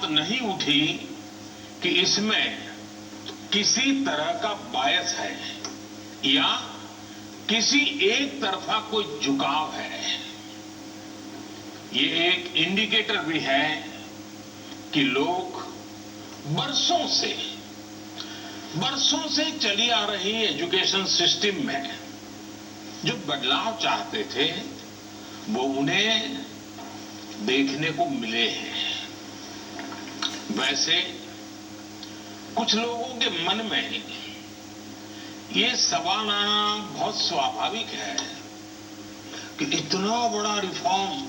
बात नहीं उठी कि इसमें किसी तरह का बायस है या किसी एक तरफा कोई झुकाव है। ये एक इंडिकेटर भी है कि लोग बरसों से चली आ रही एजुकेशन सिस्टम में जो बदलाव चाहते थे वो उन्हें देखने को मिले हैं। वैसे कुछ लोगों के मन में ये सवाल आना बहुत स्वाभाविक है कि इतना बड़ा रिफॉर्म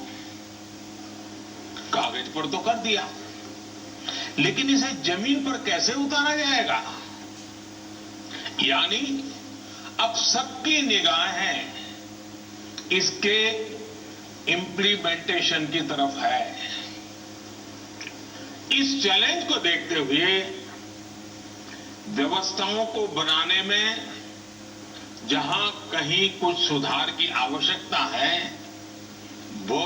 कागज पर तो कर दिया, लेकिन इसे जमीन पर कैसे उतारा जाएगा। यानी अब सबकी निगाहें इसके इम्प्लीमेंटेशन की तरफ है। इस चैलेंज को देखते हुए व्यवस्थाओं को बनाने में जहां कहीं कुछ सुधार की आवश्यकता है वो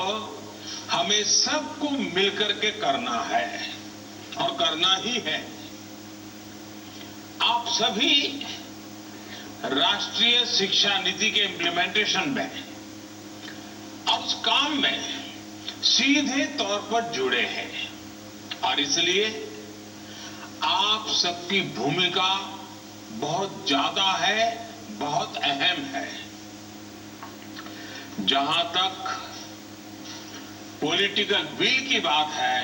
हमें सबको मिलकर के करना है और करना ही है। आप सभी राष्ट्रीय शिक्षा नीति के इम्प्लीमेंटेशन में और उस काम में सीधे तौर पर जुड़े हैं और इसलिए आप सबकी भूमिका बहुत ज्यादा है, बहुत अहम है। जहां तक पॉलिटिकल विल की बात है,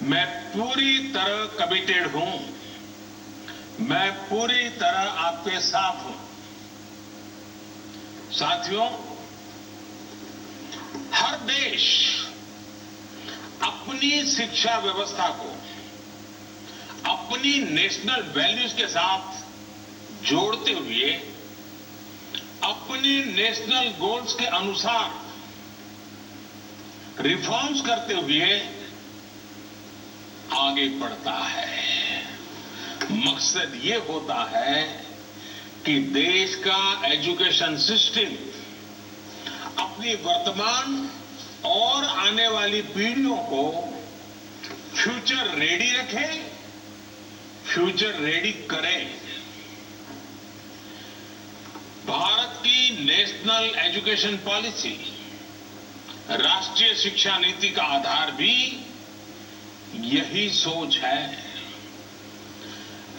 मैं पूरी तरह कमिटेड हूं, मैं पूरी तरह आपके साथ हूं। साथियों, हर देश अपनी शिक्षा व्यवस्था को अपनी नेशनल वैल्यूज के साथ जोड़ते हुए अपने नेशनल गोल्स के अनुसार रिफॉर्म्स करते हुए आगे बढ़ता है। मकसद ये होता है कि देश का एजुकेशन सिस्टम अपनी वर्तमान और आने वाली पीढ़ियों को फ्यूचर रेडी रखे, फ्यूचर रेडी करें। भारत की नेशनल एजुकेशन पॉलिसी, राष्ट्रीय शिक्षा नीति का आधार भी यही सोच है।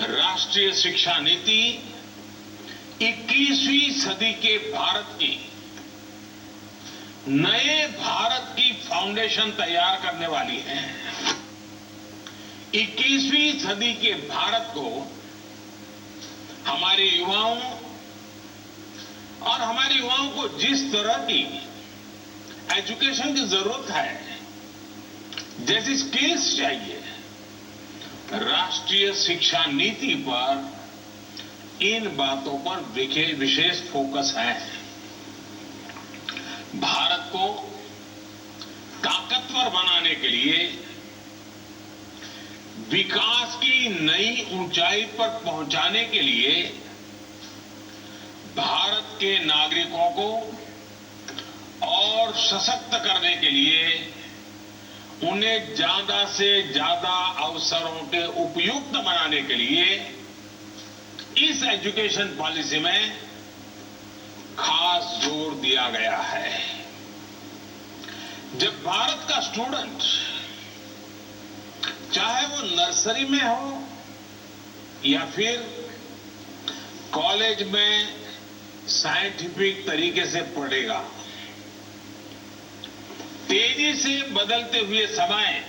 राष्ट्रीय शिक्षा नीति 21वीं सदी के भारत की नए भारत की फाउंडेशन तैयार करने वाली है। 21वीं सदी के भारत को हमारे युवाओं को जिस तरह की एजुकेशन की जरूरत है, जैसी स्किल्स चाहिए, राष्ट्रीय शिक्षा नीति पर इन बातों पर विशेष फोकस है। भारत को ताकतवर बनाने के लिए, विकास की नई ऊंचाई पर पहुंचाने के लिए भारत के नागरिकों को और सशक्त करने के लिए उन्हें ज्यादा से ज्यादा अवसरों के उपयुक्त बनाने के लिए इस एजुकेशन पॉलिसी में खास जोर दिया गया है। जब भारत का स्टूडेंट, चाहे वो नर्सरी में हो या फिर कॉलेज में साइंटिफिक तरीके से पढ़ेगा, तेजी से बदलते हुए समय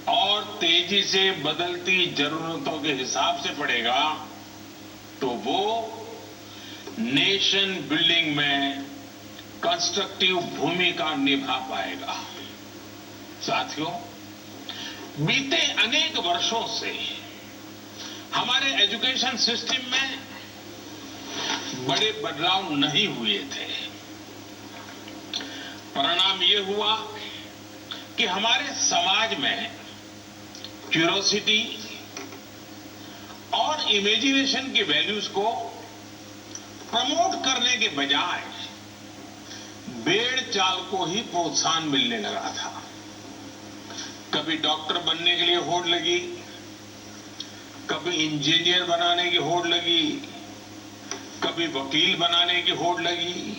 और तेजी से बदलती जरूरतों के हिसाब से पढ़ेगा तो वो नेशन बिल्डिंग में कंस्ट्रक्टिव भूमिका निभा पाएगा। साथियों, बीते अनेक वर्षों से हमारे एजुकेशन सिस्टम में बड़े बदलाव नहीं हुए थे। परिणाम ये हुआ कि हमारे समाज में क्यूरोसिटी और इमेजिनेशन की वैल्यूज को प्रमोट करने के बजाय भेड़ चाल को ही प्रोत्साहन मिलने लगा था। कभी डॉक्टर बनने के लिए होड़ लगी, कभी इंजीनियर बनाने की होड़ लगी, कभी वकील बनाने की होड़ लगी।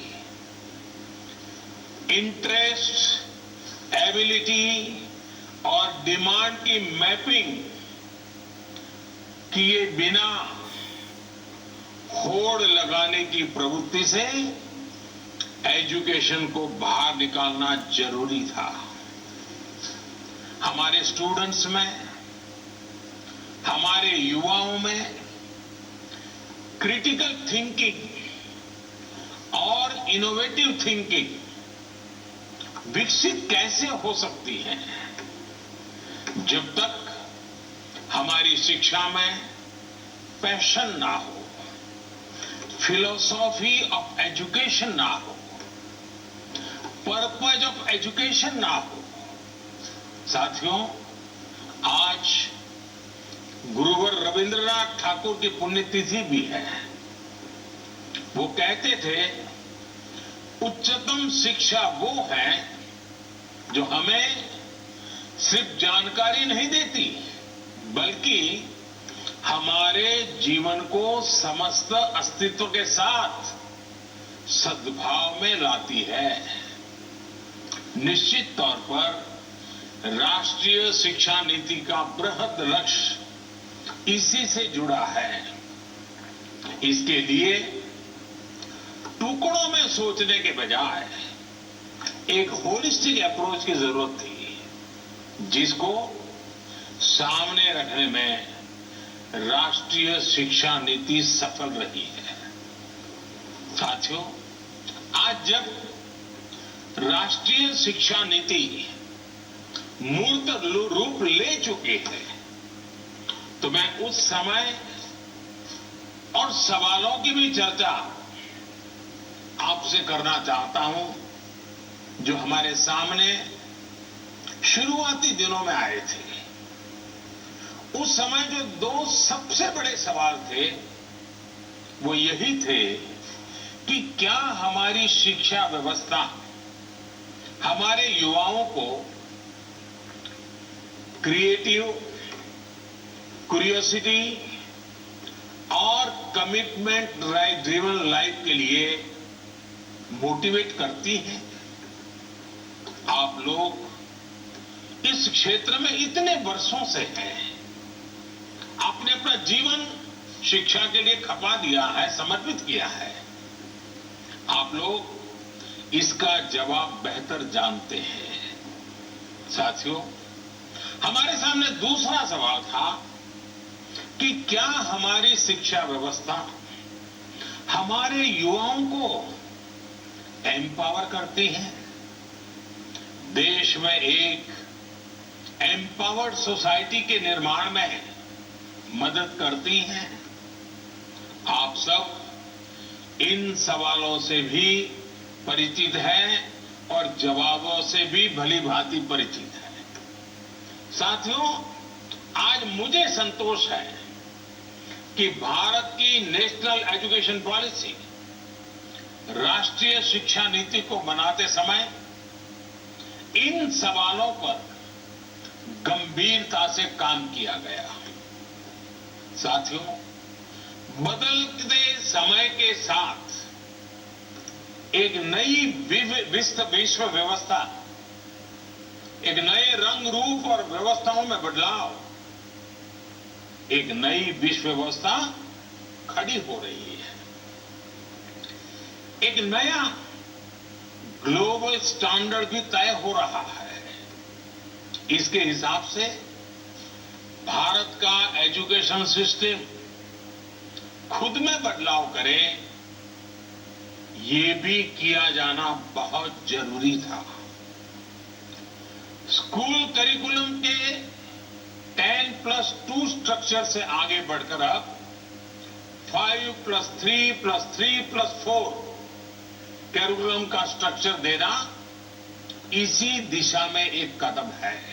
इंटरेस्ट, एबिलिटी और डिमांड की मैपिंग किए बिना होड़ लगाने की प्रवृत्ति से एजुकेशन को बाहर निकालना जरूरी था। हमारे स्टूडेंट्स में, हमारे युवाओं में क्रिटिकल थिंकिंग और इनोवेटिव थिंकिंग विकसित कैसे हो सकती है, जब तक हमारी शिक्षा में पैशन ना हो, फिलॉसफी ऑफ एजुकेशन ना हो, पर्पज ऑफ एजुकेशन ना हो। साथियों, आज गुरुवर रविंद्रनाथ ठाकुर की पुण्यतिथि भी है। वो कहते थे, उच्चतम शिक्षा वो है जो हमें सिर्फ जानकारी नहीं देती, बल्कि हमारे जीवन को समस्त अस्तित्व के साथ सद्भाव में लाती है। निश्चित तौर पर राष्ट्रीय शिक्षा नीति का बृहद लक्ष्य इसी से जुड़ा है। इसके लिए टुकड़ों में सोचने के बजाय एक होलिस्टिक अप्रोच की जरूरत थी, जिसको सामने रखने में राष्ट्रीय शिक्षा नीति सफल रही है। साथियों, आज जब राष्ट्रीय शिक्षा नीति मूर्त रूप ले चुकी है, तो मैं उस समय और सवालों की भी चर्चा आपसे करना चाहता हूं, जो हमारे सामने शुरुआती दिनों में आए थे। उस समय जो दो सबसे बड़े सवाल थे, वो यही थे कि क्या हमारी शिक्षा व्यवस्था हमारे युवाओं को क्रिएटिव, क्यूरियोसिटी और कमिटमेंट ड्रिवन लाइफ के लिए मोटिवेट करती है। आप लोग इस क्षेत्र में इतने वर्षों से हैं, आपने अपना जीवन शिक्षा के लिए खपा दिया है, समर्पित किया है। आप लोग इसका जवाब बेहतर जानते हैं। साथियों, हमारे सामने दूसरा सवाल था कि क्या हमारी शिक्षा व्यवस्था हमारे युवाओं को एम्पावर करती है, देश में एक एम्पावर्ड सोसाइटी के निर्माण में मदद करती है। आप सब इन सवालों से भी परिचित हैं और जवाबों से भी भली भांति परिचित हैं। साथियों, आज मुझे संतोष है कि भारत की नेशनल एजुकेशन पॉलिसी, राष्ट्रीय शिक्षा नीति को बनाते समय इन सवालों पर गंभीरता से काम किया गया। साथियों, बदलते समय के साथ एक नई विश्व व्यवस्था, एक नए रंग रूप और व्यवस्थाओं में बदलाव, एक नई विश्व व्यवस्था खड़ी हो रही है। एक नया ग्लोबल स्टैंडर्ड भी तय हो रहा है। इसके हिसाब से भारत का एजुकेशन सिस्टम खुद में बदलाव करे, ये भी किया जाना बहुत जरूरी था। स्कूल करिकुलम के 10+2 स्ट्रक्चर से आगे बढ़कर अब 5+3+3+4 करिकुलम का स्ट्रक्चर देना इसी दिशा में एक कदम है।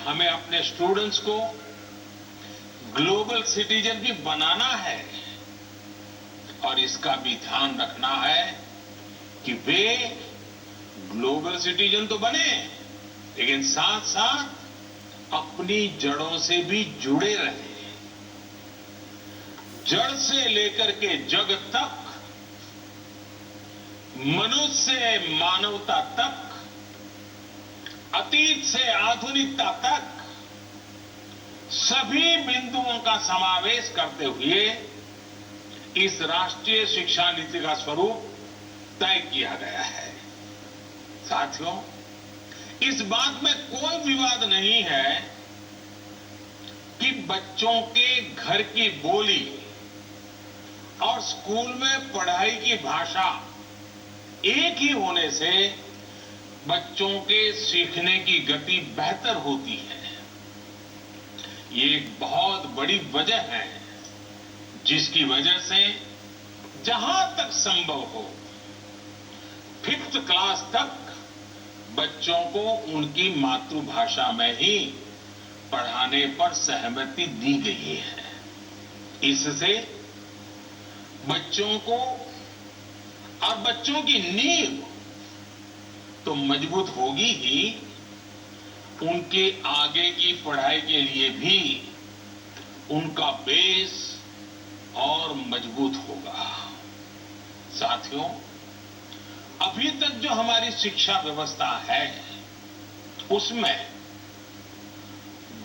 हमें अपने स्टूडेंट्स को ग्लोबल सिटीजन भी बनाना है और इसका भी ध्यान रखना है कि वे ग्लोबल सिटीजन तो बने, लेकिन साथ साथ अपनी जड़ों से भी जुड़े रहे। जड़ से लेकर के जग तक, मनुष्य से मानवता तक, अतीत से आधुनिकता तक सभी बिंदुओं का समावेश करते हुए इस राष्ट्रीय शिक्षा नीति का स्वरूप तय किया गया है। साथियों, इस बात में कोई विवाद नहीं है कि बच्चों के घर की बोली और स्कूल में पढ़ाई की भाषा एक ही होने से बच्चों के सीखने की गति बेहतर होती है। ये एक बहुत बड़ी वजह है जिसकी वजह से जहां तक संभव हो 5th क्लास तक बच्चों को उनकी मातृभाषा में ही पढ़ाने पर सहमति दी गई है। इससे बच्चों को और बच्चों की नींव तो मजबूत होगी ही, उनके आगे की पढ़ाई के लिए भी उनका बेस और मजबूत होगा। साथियों, अभी तक जो हमारी शिक्षा व्यवस्था है उसमें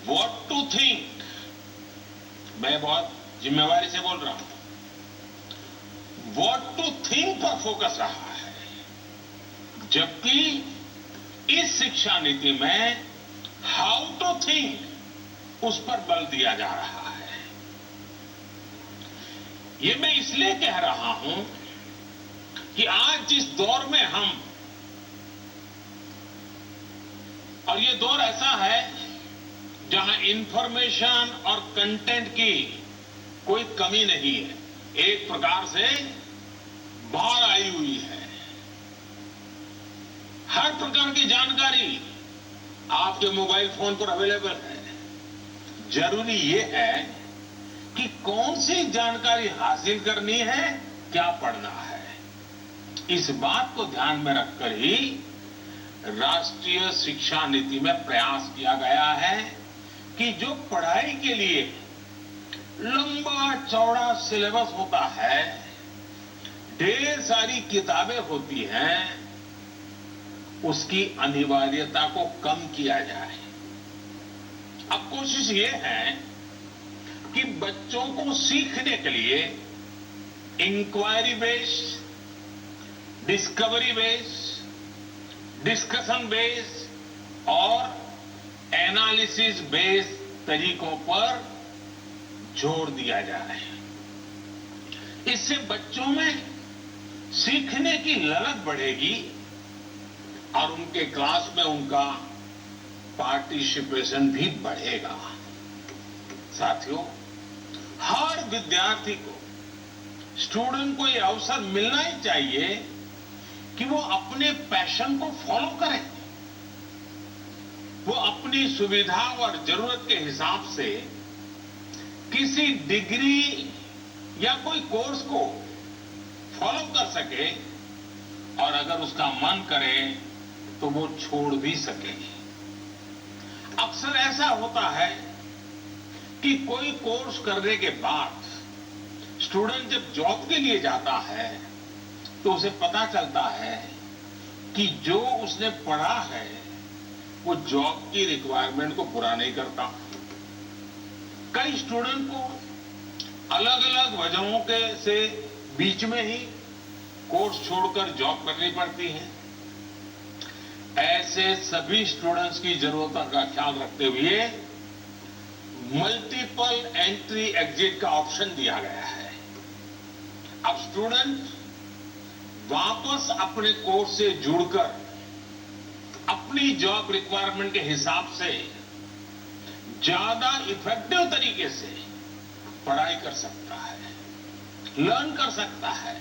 व्हाट टू थिंक, मैं बहुत जिम्मेवारी से बोल रहा हूं, व्हाट टू थिंक पर फोकस रहा है, जबकि इस शिक्षा नीति में हाउ टू थिंक उस पर बल दिया जा रहा है। ये मैं इसलिए कह रहा हूं कि आज जिस दौर में हम, और ये दौर ऐसा है जहां इंफॉर्मेशन और कंटेंट की कोई कमी नहीं है, एक प्रकार से बाढ़ आई हुई है। हर प्रकार की जानकारी आपके मोबाइल फोन पर अवेलेबल है। जरूरी ये है कि कौन सी जानकारी हासिल करनी है, क्या पढ़ना है। इस बात को ध्यान में रखकर ही राष्ट्रीय शिक्षा नीति में प्रयास किया गया है कि जो पढ़ाई के लिए लंबा चौड़ा सिलेबस होता है, ढेर सारी किताबें होती हैं, उसकी अनिवार्यता को कम किया जाए। अब कोशिश ये है कि बच्चों को सीखने के लिए inquiry based, discovery based, discussion based और एनालिसिस बेस्ड तरीकों पर जोर दिया जाए। इससे बच्चों में सीखने की ललक बढ़ेगी और उनके क्लास में उनका पार्टिसिपेशन भी बढ़ेगा। साथियों, हर विद्यार्थी को, स्टूडेंट को यह अवसर मिलना ही चाहिए कि वो अपने पैशन को फॉलो करें। वो अपनी सुविधा और जरूरत के हिसाब से किसी डिग्री या कोई कोर्स को फॉलो कर सके और अगर उसका मन करे तो वो छोड़ भी सके। अक्सर ऐसा होता है कि कोई कोर्स करने के बाद स्टूडेंट जब जॉब के लिए जाता है तो उसे पता चलता है कि जो उसने पढ़ा है वो जॉब की रिक्वायरमेंट को पूरा नहीं करता। कई स्टूडेंट को अलग अलग वजहों के से बीच में ही कोर्स छोड़कर जॉब करनी पड़ती है। ऐसे सभी स्टूडेंट्स की जरूरतों का ख्याल रखते हुए मल्टीपल एंट्री एग्जिट का ऑप्शन दिया गया है। अब स्टूडेंट वापस अपने कोर्स से जुड़कर अपनी जॉब रिक्वायरमेंट के हिसाब से ज्यादा इफेक्टिव तरीके से पढ़ाई कर सकता है, लर्न कर सकता है।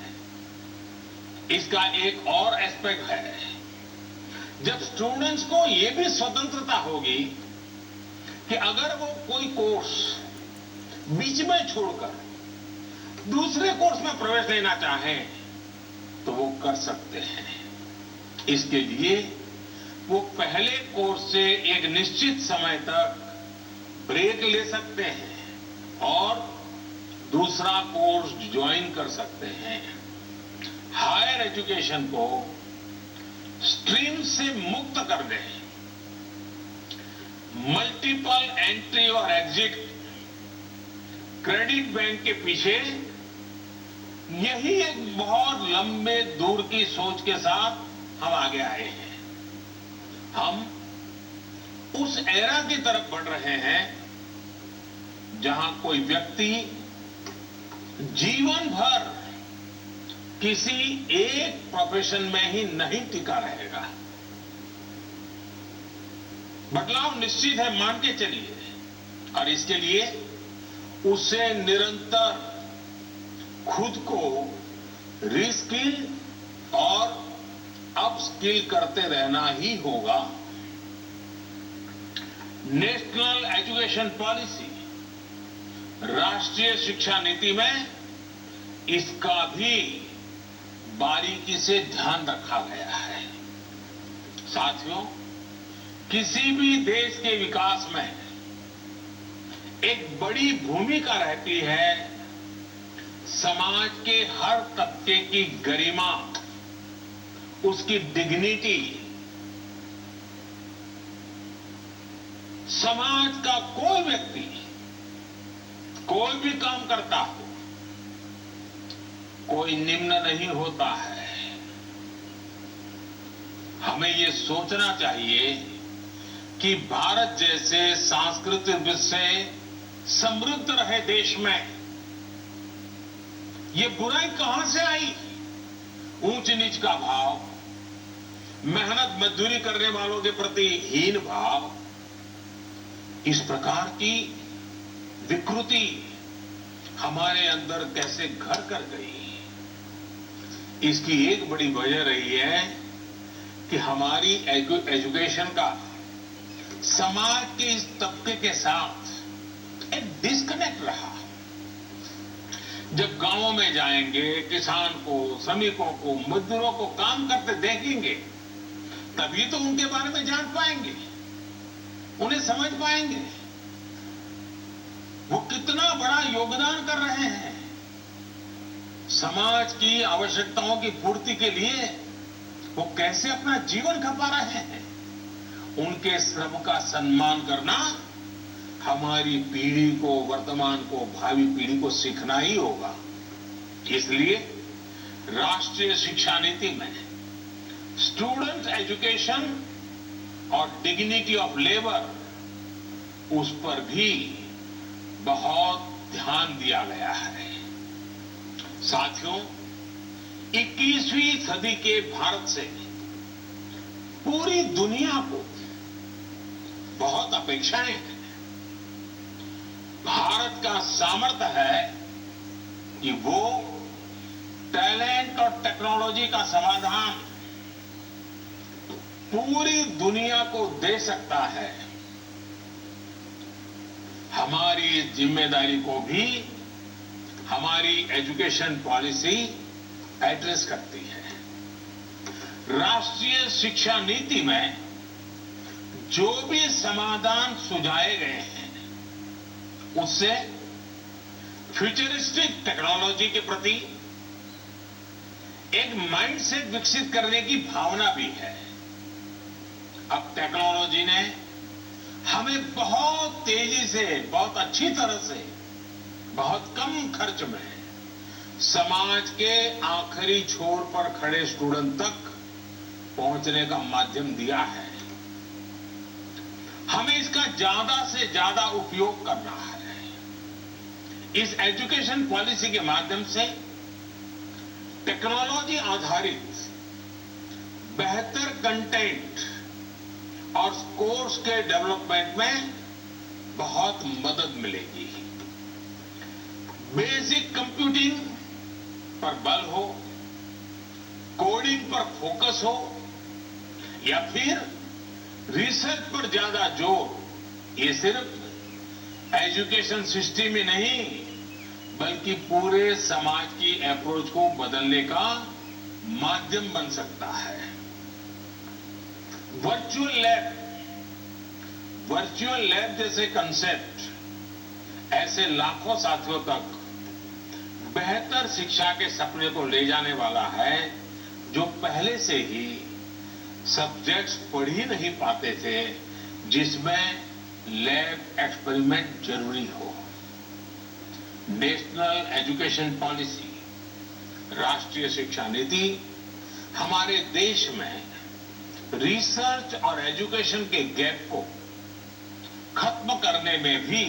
इसका एक और एस्पेक्ट है, जब स्टूडेंट्स को यह भी स्वतंत्रता होगी कि अगर वो कोई कोर्स बीच में छोड़कर दूसरे कोर्स में प्रवेश लेना चाहें तो वो कर सकते हैं। इसके लिए वो पहले कोर्स से एक निश्चित समय तक ब्रेक ले सकते हैं और दूसरा कोर्स ज्वाइन कर सकते हैं। हायर एजुकेशन को स्ट्रीम से मुक्त कर दें, मल्टीपल एंट्री और एग्जिट क्रेडिट बैंक के पीछे यही एक बहुत लंबे दूर की सोच के साथ हम आगे आए हैं। हम उस एरा की तरफ बढ़ रहे हैं जहां कोई व्यक्ति जीवन भर किसी एक प्रोफेशन में ही नहीं टिका रहेगा। बदलाव निश्चित है, मान के चलिए, और इसके लिए उसे निरंतर खुद को रीस्किल और अपस्किल करते रहना ही होगा। नेशनल एजुकेशन पॉलिसी, राष्ट्रीय शिक्षा नीति में इसका भी बारीकी से ध्यान रखा गया है। साथियों, किसी भी देश के विकास में एक बड़ी भूमिका रहती है समाज के हर तबके की गरिमा, उसकी डिग्निटी। समाज का कोई व्यक्ति कोई भी काम करता हो, कोई निम्न नहीं होता है। हमें ये सोचना चाहिए कि भारत जैसे सांस्कृतिक रूप से समृद्ध रहे देश में ये बुराई कहां से आई? ऊंच नीच का भाव, मेहनत मजदूरी करने वालों के प्रति हीन भाव, इस प्रकार की विकृति हमारे अंदर कैसे घर कर गई? इसकी एक बड़ी वजह रही है कि हमारी एजुकेशन का समाज के इस तबके के साथ एक डिस्कनेक्ट रहा। जब गांवों में जाएंगे, किसान को, श्रमिकों को, मजदूरों को काम करते देखेंगे, तभी तो उनके बारे में जान पाएंगे, उन्हें समझ पाएंगे वो कितना बड़ा योगदान कर रहे हैं। समाज की आवश्यकताओं की पूर्ति के लिए वो कैसे अपना जीवन खपा रहे हैं। उनके श्रम का सम्मान करना हमारी पीढ़ी को, वर्तमान को, भावी पीढ़ी को सीखना ही होगा। इसलिए राष्ट्रीय शिक्षा नीति में स्टूडेंट एजुकेशन और डिग्निटी ऑफ लेबर, उस पर भी बहुत ध्यान दिया गया है। साथियों, 21वीं सदी के भारत से पूरी दुनिया को बहुत अपेक्षाएं हैं। भारत का सामर्थ्य है कि वो टैलेंट और टेक्नोलॉजी का समाधान पूरी दुनिया को दे सकता है। हमारी इस जिम्मेदारी को भी हमारी एजुकेशन पॉलिसी एड्रेस करती है। राष्ट्रीय शिक्षा नीति में जो भी समाधान सुझाए गए हैं, उससे फ्यूचरिस्टिक टेक्नोलॉजी के प्रति एक माइंडसेट विकसित करने की भावना भी है। अब टेक्नोलॉजी ने हमें बहुत तेजी से, बहुत अच्छी तरह से, बहुत कम खर्च में समाज के आखिरी छोर पर खड़े स्टूडेंट तक पहुंचने का माध्यम दिया है। हमें इसका ज्यादा से ज्यादा उपयोग करना है। इस एजुकेशन पॉलिसी के माध्यम से टेक्नोलॉजी आधारित बेहतर कंटेंट और कोर्स के डेवलपमेंट में बहुत मदद मिलेगी। बेसिक कंप्यूटिंग पर बल हो, कोडिंग पर फोकस हो, या फिर रिसर्च पर ज्यादा जोर, ये सिर्फ एजुकेशन सिस्टम ही नहीं बल्कि पूरे समाज की अप्रोच को बदलने का माध्यम बन सकता है। वर्चुअल लैब जैसे कंसेप्ट ऐसे लाखों साथियों तक बेहतर शिक्षा के सपने को ले जाने वाला है जो पहले से ही सब्जेक्ट्स पढ़ ही नहीं पाते थे जिसमें लैब एक्सपेरिमेंट जरूरी हो। नेशनल एजुकेशन पॉलिसी, राष्ट्रीय शिक्षा नीति हमारे देश में रिसर्च और एजुकेशन के गैप को खत्म करने में भी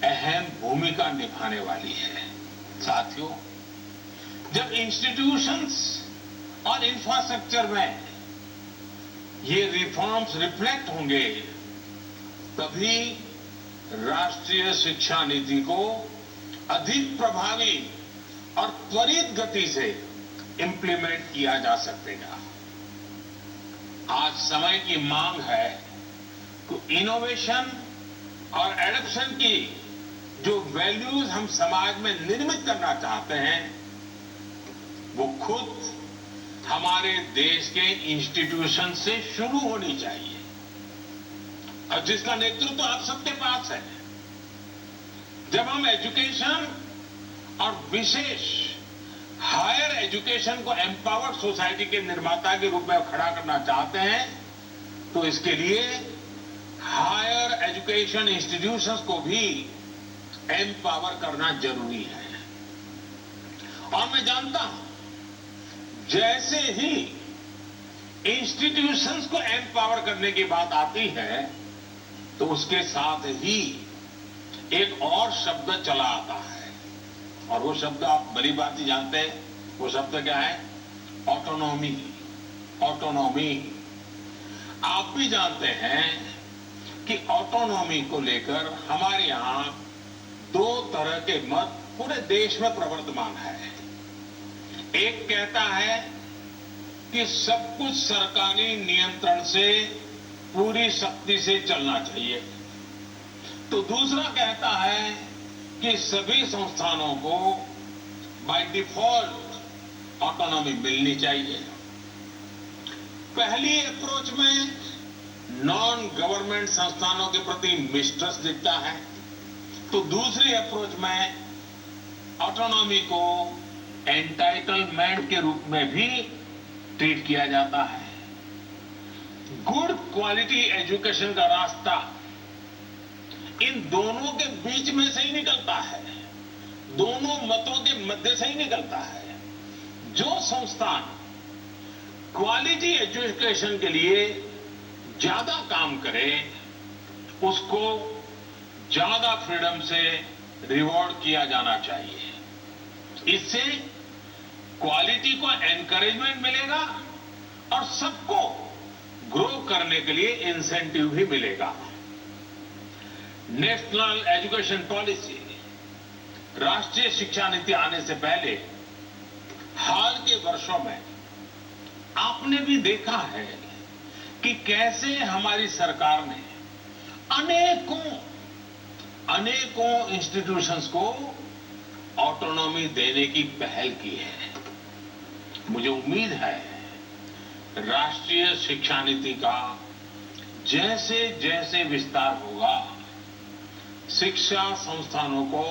अहम भूमिका निभाने वाली है। साथियों, जब इंस्टीट्यूशंस और इंफ्रास्ट्रक्चर में ये रिफॉर्म्स रिफ्लेक्ट होंगे तभी राष्ट्रीय शिक्षा नीति को अधिक प्रभावी और त्वरित गति से इंप्लीमेंट किया जा सकेगा। आज समय की मांग है कि इनोवेशन और एडॉप्शन की जो वैल्यूज हम समाज में निर्मित करना चाहते हैं वो खुद हमारे देश के इंस्टीट्यूशन से शुरू होनी चाहिए और जिसका नेतृत्व आप सबके पास है। जब हम एजुकेशन और विशेष हायर एजुकेशन को एम्पावर्ड सोसाइटी के निर्माता के रूप में खड़ा करना चाहते हैं तो इसके लिए हायर एजुकेशन इंस्टीट्यूशंस को भी एम्पावर करना जरूरी है। और मैं जानता हूं जैसे ही इंस्टीट्यूशंस को एम्पावर करने की बात आती है तो उसके साथ ही एक और शब्द चला आता है और वो शब्द आप बड़ी बात ही जानते हैं। वो शब्द क्या है? ऑटोनॉमी। ऑटोनॉमी। आप भी जानते हैं कि ऑटोनॉमी को लेकर हमारे यहां दो तरह के मत पूरे देश में प्रवर्तमान है। एक कहता है कि सब कुछ सरकारी नियंत्रण से पूरी सख्ती से चलना चाहिए, तो दूसरा कहता है कि सभी संस्थानों को बाय डिफॉल्ट ऑटोनॉमी मिलनी चाहिए। पहली अप्रोच में नॉन गवर्नमेंट संस्थानों के प्रति मिसट्रस्ट दिखता है, तो दूसरी अप्रोच में ऑटोनॉमी को एंटाइटलमेंट के रूप में भी ट्रीट किया जाता है। गुड क्वालिटी एजुकेशन का रास्ता इन दोनों के बीच में से ही निकलता है, दोनों मतों के मध्य से ही निकलता है। जो संस्थान क्वालिटी एजुकेशन के लिए ज्यादा काम करे उसको ज्यादा फ्रीडम से रिवॉर्ड किया जाना चाहिए। इससे क्वालिटी को एनकरेजमेंट मिलेगा और सबको ग्रो करने के लिए इंसेंटिव भी मिलेगा। नेशनल एजुकेशन पॉलिसी, राष्ट्रीय शिक्षा नीति आने से पहले हाल के वर्षों में आपने भी देखा है कि कैसे हमारी सरकार ने अनेकों इंस्टीट्यूशंस को ऑटोनॉमी देने की पहल की है। मुझे उम्मीद है राष्ट्रीय शिक्षा नीति का जैसे जैसे विस्तार होगा शिक्षा संस्थानों को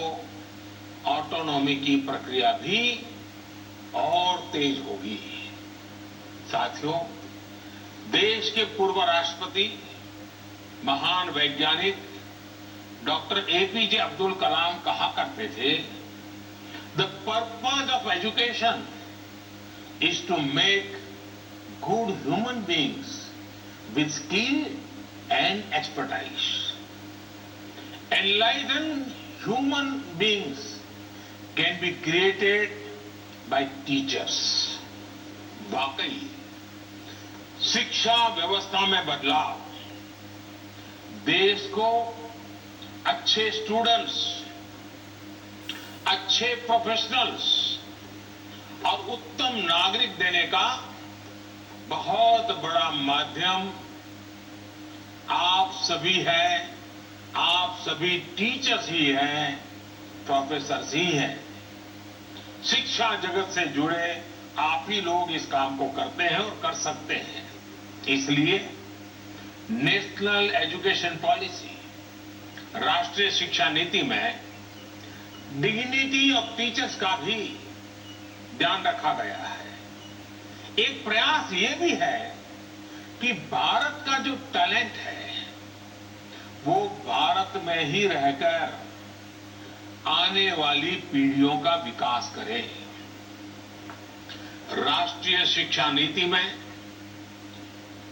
ऑटोनॉमी की प्रक्रिया भी और तेज होगी। साथियों, देश के पूर्व राष्ट्रपति महान वैज्ञानिक डॉक्टर एपीजे अब्दुल कलाम कहा करते थे, the purpose of education is to make good human beings with skill and expertise. Enlightened human beings can be created by teachers. वाकई शिक्षा व्यवस्था में बदलाव देश को अच्छे स्टूडेंट्स, अच्छे प्रोफेशनल्स और उत्तम नागरिक देने का बहुत बड़ा माध्यम आप सभी हैं, आप सभी टीचर्स ही हैं, प्रोफेसर्स ही हैं। शिक्षा जगत से जुड़े आप ही लोग इस काम को करते हैं और कर सकते हैं। इसलिए नेशनल एजुकेशन पॉलिसी, राष्ट्रीय शिक्षा नीति में डिग्निटी ऑफ टीचर्स का भी ध्यान रखा गया है। एक प्रयास ये भी है कि भारत का जो टैलेंट है वो भारत में ही रहकर आने वाली पीढ़ियों का विकास करे। राष्ट्रीय शिक्षा नीति में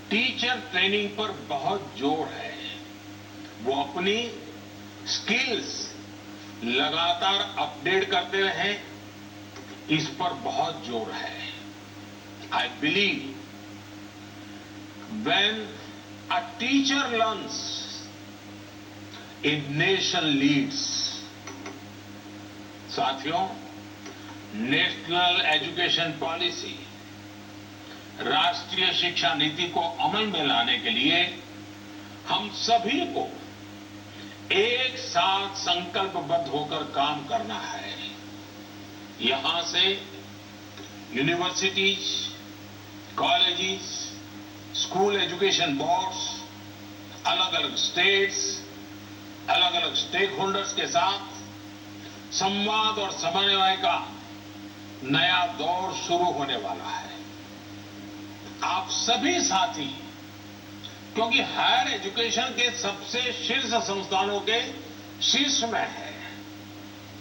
टीचर ट्रेनिंग पर बहुत जोर है। वो अपनी स्किल्स लगातार अपडेट करते रहें, इस पर बहुत जोर है। I believe when a teacher learns, a nation leads. साथियों, नेशनल एजुकेशन पॉलिसी, राष्ट्रीय शिक्षा नीति को अमल में लाने के लिए हम सभी को एक साथ संकल्पबद्ध होकर काम करना है। यहां से universities, colleges, school education boards, अलग अलग स्टेट्स, अलग अलग स्टेक होल्डर्स के साथ संवाद और समन्वय का नया दौर शुरू होने वाला है। आप सभी साथी, क्योंकि हायर एजुकेशन के सबसे शीर्ष संस्थानों के शीर्ष में है,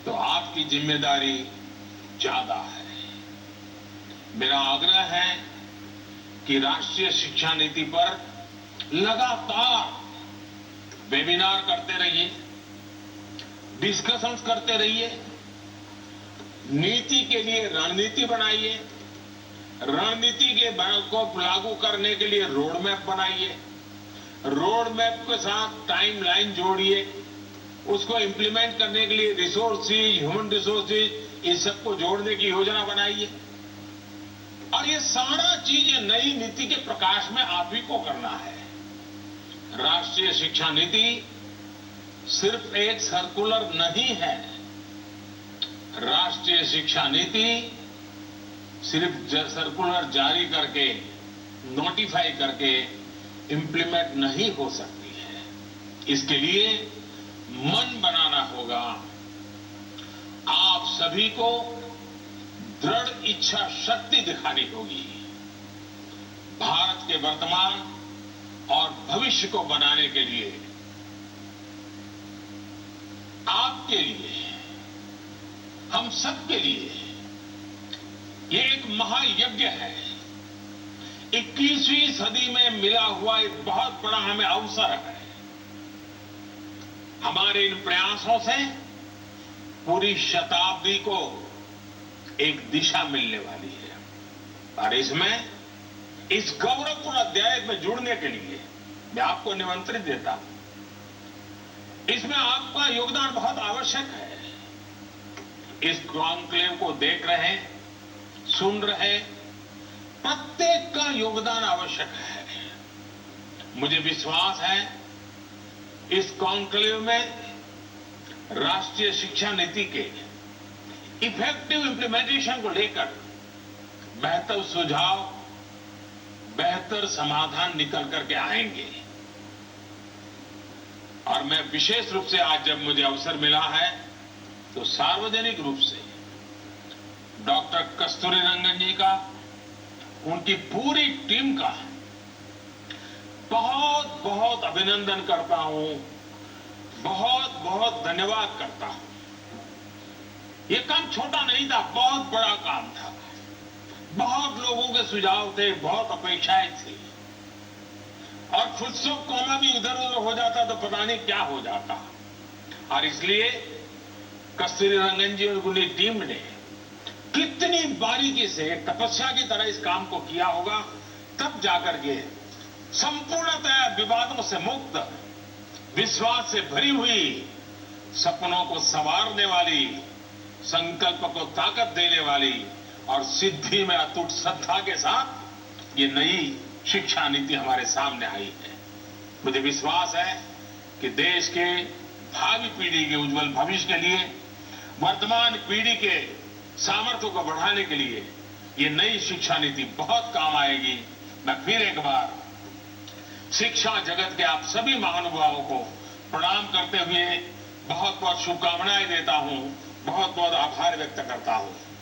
तो आपकी जिम्मेदारी ज्यादा है। मेरा आग्रह है कि राष्ट्रीय शिक्षा नीति पर लगातार वेबिनार करते रहिए, डिस्कशंस करते रहिए, नीति के लिए रणनीति बनाइए, रणनीति के को लागू करने के लिए रोड मैप बनाइए, रोड मैप के साथ टाइमलाइन जोड़िए, उसको इंप्लीमेंट करने के लिए रिसोर्सेज, ह्यूमन रिसोर्सेज, इस सबको जोड़ने की योजना बनाइए। और ये सारा चीज नई नीति के प्रकाश में आप ही को करना है। राष्ट्रीय शिक्षा नीति सिर्फ एक सर्कुलर नहीं है। राष्ट्रीय शिक्षा नीति सिर्फ सर्कुलर जारी करके, नोटिफाई करके इंप्लीमेंट नहीं हो सकती है। इसके लिए मन बनाना होगा। आप सभी को दृढ़ इच्छा शक्ति दिखानी होगी। भारत के वर्तमान और भविष्य को बनाने के लिए, आपके लिए, हम सबके लिए ये एक महायज्ञ है। 21वीं सदी में मिला हुआ एक बहुत बड़ा हमें अवसर है। हमारे इन प्रयासों से पूरी शताब्दी को एक दिशा मिलने वाली है। और इसमें इस गौरवपूर्ण अध्याय में जुड़ने के लिए मैं आपको निमंत्रित देता हूं। इसमें आपका योगदान बहुत आवश्यक है। इस कॉन्क्लेव को देख रहे, सुन रहे प्रत्येक का योगदान आवश्यक है। मुझे विश्वास है इस कॉन्क्लेव में राष्ट्रीय शिक्षा नीति के इफेक्टिव इंप्लीमेंटेशन को लेकर बेहतर सुझाव, बेहतर समाधान निकल करके आएंगे। और मैं विशेष रूप से आज जब मुझे अवसर मिला है तो सार्वजनिक रूप से डॉक्टर कस्तूरी रंगन जी का, उनकी पूरी टीम का बहुत बहुत अभिनंदन करता हूं, बहुत बहुत धन्यवाद करता हूं। ये काम छोटा नहीं था, बहुत बड़ा काम था। बहुत लोगों के सुझाव थे, बहुत अपेक्षाएं थी, और फुटस्टेप कोमा भी इधर उधर हो जाता तो पता नहीं क्या हो जाता। और इसलिए कस्तूरी रंगन जी और उनकी टीम ने कितनी बारीकी से तपस्या की तरह इस काम को किया होगा, तब जाकर के संपूर्णतः विवादों से मुक्त, विश्वास से भरी हुई, सपनों को संवारने वाली, संकल्प को ताकत देने वाली और सिद्धि में अटूट श्रद्धा के साथ ये नई शिक्षा नीति हमारे सामने आई है। मुझे विश्वास है कि देश के भावी पीढ़ी के उज्जवल भविष्य के लिए, वर्तमान पीढ़ी के सामर्थ्य को बढ़ाने के लिए ये नई शिक्षा नीति बहुत काम आएगी। मैं फिर एक बार शिक्षा जगत के आप सभी महानुभावों को प्रणाम करते हुए बहुत बहुत शुभकामनाएं देता हूं, बहुत बहुत आभार व्यक्त करता हूं।